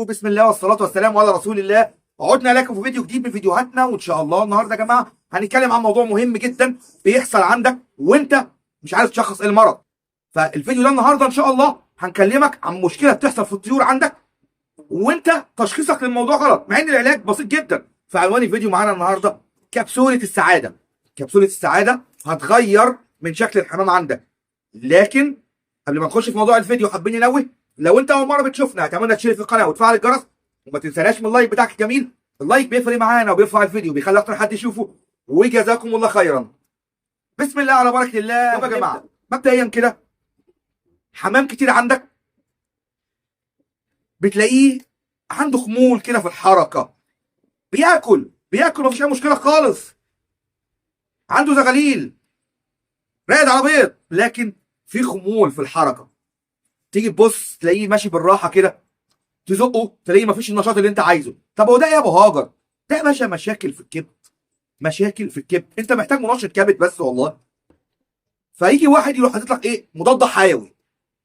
بسم الله والصلاة والسلام على رسول الله. عدنا لكم في فيديو جديد من فيديوهاتنا، وإن شاء الله النهارده يا جماعة هنتكلم عن موضوع مهم جدا بيحصل عندك وأنت مش عارف تشخص إيه المرض. فالفيديو ده النهارده إن شاء الله هنكلمك عن مشكلة بتحصل في الطيور عندك وأنت تشخيصك للموضوع غلط، مع إن العلاج بسيط جدا. فعنوان الفيديو معانا النهارده كبسولة السعادة. كبسولة السعادة هتغير من شكل الحمام عندك. لكن قبل ما نخش في موضوع الفيديو حابين ننوه، لو انت اول مره بتشوفنا اتمنى تشترك في القناه وتفعل الجرس، وما تنساناش من اللايك بتاعك الجميل. اللايك بيفرق معانا وبيرفع الفيديو وبيخلي اكتر حد يشوفه، وجزاكم الله خيرا. بسم الله على بركه الله. طب يا جماعه مبدئيا كده، حمام كتير عندك بتلاقيه عنده خمول كده في الحركه، بياكل مفيش اي مشكله خالص، عنده زغاليل، راقد على بيض، لكن في خمول في الحركه. تيجي تبص تلاقيه ماشي بالراحه كده، تزقه تلاقيه مفيش النشاط اللي انت عايزه. طب هو ده ايه يا ابو هاجر؟ ده يا باشا مشاكل في الكبد. مشاكل في الكبد، انت محتاج منشط كبد بس والله. فيجي واحد يروح حاطط لك ايه؟ مضاد حيوي.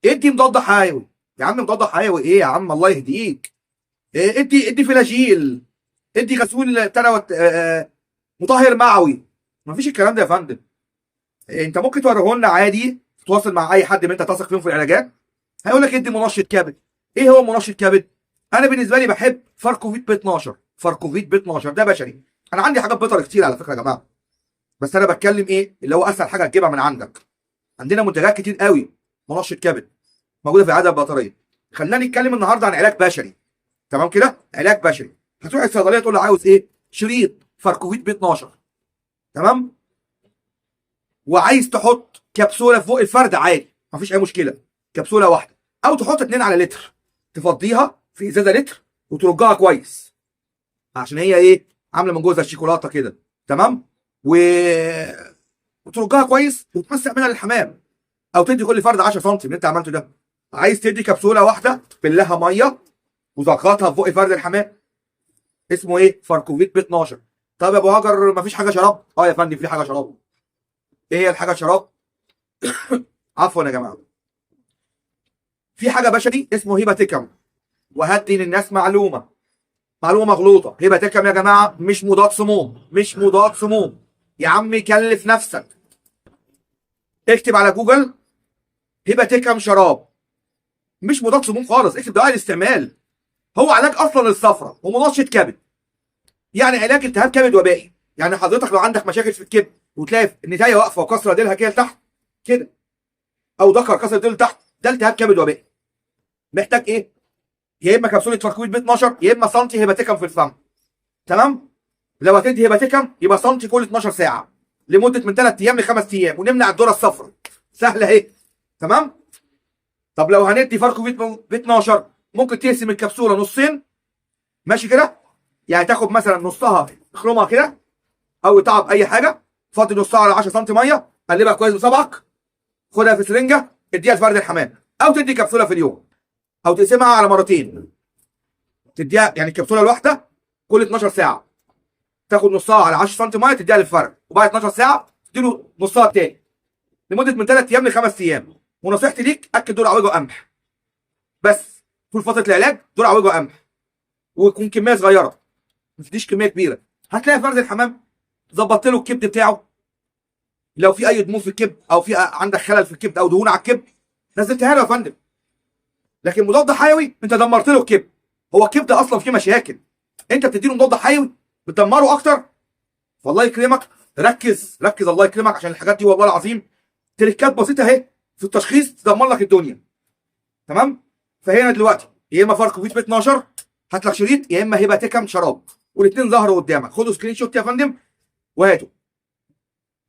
ادي مضاد حيوي يا عم. مضاد حيوي ايه يا عم؟ الله يهديك. إيه؟ ادي فلاجيل، ادي غسول مطهر معوي. مفيش الكلام ده يا فندم. انت ممكن توريه لنا عادي، تتواصل مع اي حد من انت تثق فيهم في العلاجات، هيقول لك ادي منشط كبد. ايه هو منشط كبد؟ انا بالنسبه لي بحب فاركوفيت ب 12. فاركوفيت ب 12 ده بشري. انا عندي حاجات بيطري كتير على فكره يا جماعه، بس انا بتكلم ايه اللي هو اسهل حاجه تجيبها من عندك. عندنا منتجات كتير قوي منشط كبد موجوده في العياده البيطريه. خلينا نتكلم النهارده عن علاج بشري. تمام كده؟ علاج بشري. هتروح الصيدليه تقول له عاوز ايه؟ شريط فاركوفيت ب 12. تمام؟ وعايز تحط كبسوله فوق الفرد عادي، مفيش اي مشكله، كبسوله واحده، او تحط 2 على لتر، تفضيها في ازازه لتر وترجها كويس، عشان هي ايه؟ عامله من جوه زي الشوكولاته كده. تمام؟ وترجها كويس وتمسح منها للحمام، او تدي كل فرد 10 سم من اللي انت عملته ده. عايز تدي كبسوله واحده بلها ميه وزغطها فوق فرد الحمام، اسمه ايه؟ فاركوفيت ب 12. طب يا ابو هاجر مفيش حاجه شراب؟ اه يا فندم في حاجه شراب. ايه هي الحاجه شراب؟ عفوا يا جماعه، في حاجه بشري اسمه هيباتيكم. وهدي للناس معلومه مغلوطه. هيباتيكم يا جماعه مش مضاد سموم، مش مضاد سموم. يا عم كلف نفسك، اكتب على جوجل هيباتيكم شراب، مش مضاد سموم خالص. اكتب دواء الاستعمال. هو علاج اصلا للصفرة ومنشط كبد، يعني علاج التهاب كبد وبائي. يعني حضرتك لو عندك مشاكل في الكبد وتلاقي النتايه واقفه وكسره ديلها كده لتحت كده، او ذكر كسر ديل تحت، ده التهاب كبد وبائي. محتاج ايه؟ يا اما كبسوله فاركويت ب 12، يا اما سنتي هيباتيكم في الفم. تمام؟ لو هتدي هيباتيكم يبقى سنتي كل 12 ساعه لمده من 3 ايام ل 5 ايام، ونمنع الذره الصفراء. سهله اهي. تمام؟ طب لو هندي فاركوفيت ب 12، ممكن تقسم الكبسوله نصين، ماشي كده؟ يعني تاخد مثلا نصها اخرمها كده، او تعب اي حاجه، فضي نصها على 10 سم ميه، قلبها كويس بصبعك، خدها في سرنجه اديها لفرد الحمام، او تدي كبسوله في اليوم، او تقسمها على مرتين. تديها يعني الكبسوله الواحده كل 12 ساعه، تاخد نصها على 10 سم ميه تديها للفرد، وبعد 12 ساعه تديله نصها التاني لمده من 3 ايام ل 5 ايام. ونصيحتي ليك اكل دور عوجه وقمح بس طول فتره العلاج، دور عوجه وقمح، ويكون كميه صغيره، ما تديش كميه كبيره. هتلاقي فرد الحمام ظبطت له الكبد بتاعه. لو في اي دموع في الكبد، او في عندك خلل في الكبد او دهون على الكبد، نزلتها له يا فندم. لكن مضاد حيوي انت دمرت له الكبد. هو الكبد اصلا فيه مشاكل، انت بتديله مضاد حيوي بتدمره اكتر. والله يكرمك، ركز ركز الله يكرمك، عشان الحاجات دي والله العظيم تريكات بسيطه اهي في التشخيص تدمر لك الدنيا. تمام؟ فهنا دلوقتي يا اما فاركوفيت ب 12 هات لك شريط، يا اما هيباتيكم شراب، والاثنين ظهروا قدامك. خدوا سكرين شوت يا فندم وهاتوا.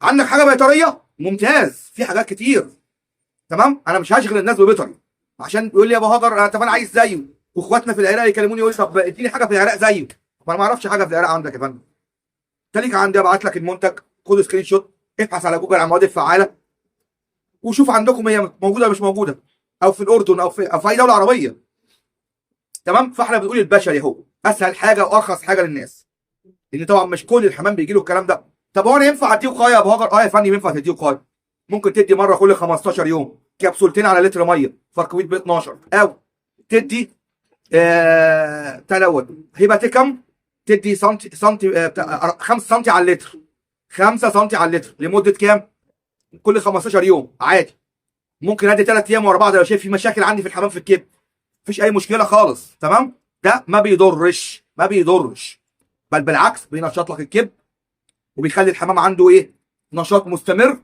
عندك حاجه بيطريه؟ ممتاز، في حاجات كتير. تمام؟ انا مش هشغل الناس ببيطري عشان يقول لي يا ابو هاجر طب انا عايز زيه، واخواتنا في العراق يكلموني يقول لي طب اديني حاجه في العراق زيه. طب انا ما اعرفش حاجه في العراق عندك يا فندم. تليك عندي ابعت لك المنتج، خد سكرين شوت، ابحث على جوجل عن المواد الفعاله، وشوف عندكم هي موجوده ولا مش موجوده، او في الاردن او في اي دوله عربيه. تمام؟ فاحنا بنقول البشري اهو اسهل حاجه وارخص حاجه للناس، لان طبعا مش كل الحمام بيجي له الكلام ده. طب هو انا ينفع اديه وقايه يا ابو هاجر؟ اه يا فندم ينفع تديه وقايه. ممكن تدي مره كل 15 يوم كبسولتين على لتر ميه فاركويت ب 12، او تدي بتاع دوت هيباتيكم، تدي سنتي 5 سم على اللتر، 5 سم على اللتر لمده كام؟ كل 15 يوم عادي. ممكن ادي 3 ايام ورا بعض لو شايف في مشاكل عندي في الحمام في الكبد، مفيش اي مشكله خالص. تمام؟ ده ما بيضرش، ما بيضرش، بل بالعكس بينشط لك الكبد وبيخلي الحمام عنده ايه؟ نشاط مستمر،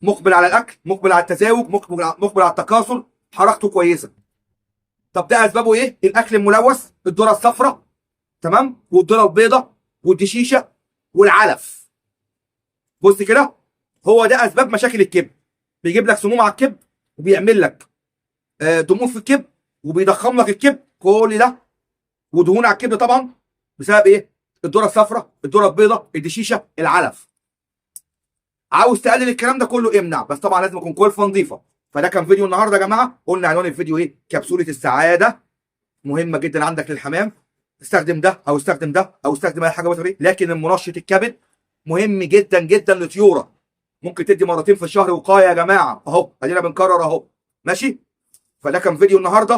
مقبل على الاكل، مقبل على التزاوج، مقبل على التكاثر، حركته كويسه. طب ده اسبابه ايه؟ الاكل الملوث، الذره الصفراء، تمام، والذره البيضاء والدشيشه والعلف. بص كده، هو ده اسباب مشاكل الكبد. بيجيب لك سموم على الكبد، وبيعمل لك دموع في الكبد، وبيضخم لك الكبد، كل ده ودهون على الكبد طبعا بسبب ايه؟ الذره الصفراء، الذره البيضاء، الدشيشه، العلف. عاوز تقلل الكلام ده كله امنع، بس طبعا لازم يكون كلفه نظيفه. فده كان فيديو النهارده يا جماعه. قلنا عنوان الفيديو ايه؟ كبسوله السعاده، مهمه جدا عندك للحمام. استخدم ده او استخدم ده او استخدم اي حاجه بطريقه، لكن المنشط الكبد مهم جدا جدا لطيوره. ممكن تدي مرتين في الشهر وقايه يا جماعه، اهو ادينا بنكرر اهو. ماشي؟ فده كان فيديو النهارده.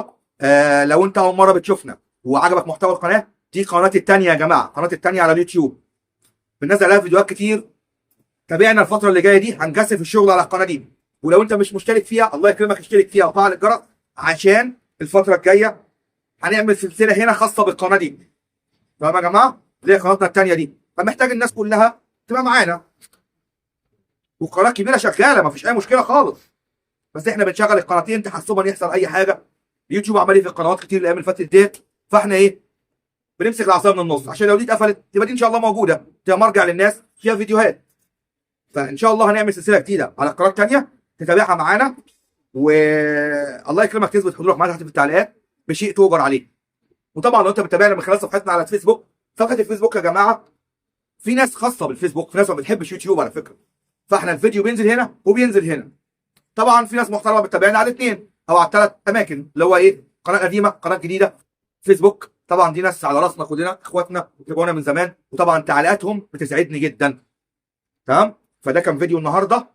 لو انت اول مره بتشوفنا وعجبك محتوى القناه، دي قناتي الثانيه يا جماعه، قناتي الثانيه على اليوتيوب، بننزل عليها فيديوهات كتير. تابعنا الفتره اللي جايه دي، هنكثف الشغل على القناه دي. ولو انت مش مشترك فيها، الله يكرمك اشترك فيها وفعل الجرس، عشان الفتره الجايه هنعمل سلسله هنا خاصه بالقناه دي. تمام يا جماعه؟ اللي هي قناتنا الثانيه دي، فمحتاج الناس كلها تبقى معانا. والقناه كبيره شغاله، مفيش اي مشكله خالص، بس احنا بنشغل القناتين تحسبا يحصل اي حاجه. اليوتيوب عمال في القنوات كتير الايام اللي فاتت ديت، فاحنا ايه؟ بنمسك العصا من النص، عشان لو دي اتقفلت تبقى دي ان شاء الله موجوده، تبقى مرجع للناس فيها فيديوهات. فان شاء الله هنعمل سلسله جديده على قناه ثانيه تتابعها معانا. والله يكرمك تثبت حضورك معانا تحت في التعليقات بشيء تؤجر عليه. وطبعا لو انت بتتابعنا من خلال صفحتنا على الفيسبوك، صفحه الفيسبوك يا جماعه في ناس خاصه بالفيسبوك، في ناس ما بتحبش يوتيوب على فكره، فاحنا الفيديو بينزل هنا وبينزل هنا. طبعا في ناس محترمه بتتابعنا على الاثنين او على الثلاث اماكن، اللي هو ايه؟ قناه قديمه، قناه جديده، فيسبوك. طبعا دي ناس على راسنا كلنا، اخواتنا بيتابعونا من زمان، وطبعا تعليقاتهم بتسعدني جدا. تمام؟ فده كان فيديو النهارده.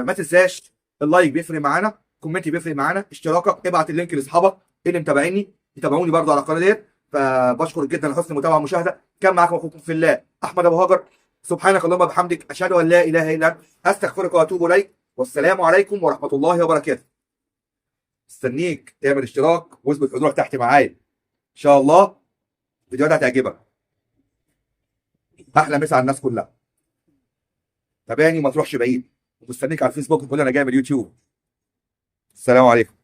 ما تنساش اللايك بيفرق معانا، كومنت بيفرق معانا، اشتراكك، ابعت اللينك لاصحابك اللي متابعيني يتابعوني برضو على القناه ديت. فبشكر جدا لحسن المتابعه والمشاهده. كان معاكم اخوكم في الله احمد ابو هاجر. سبحانك اللهم وبحمدك، اشهد ان لا اله الا انت، استغفرك واتوب اليك، والسلام عليكم ورحمه الله وبركاته. مستنيك تعمل اشتراك واثبت حضورك تحت معايا ان شاء الله. الفيديوهات هتعجبك. احلى مسا على الناس كلها. تابعني وما تروحش بعيد، ومستنيك على الفيسبوك وتقول انا جاي من اليوتيوب. السلام عليكم.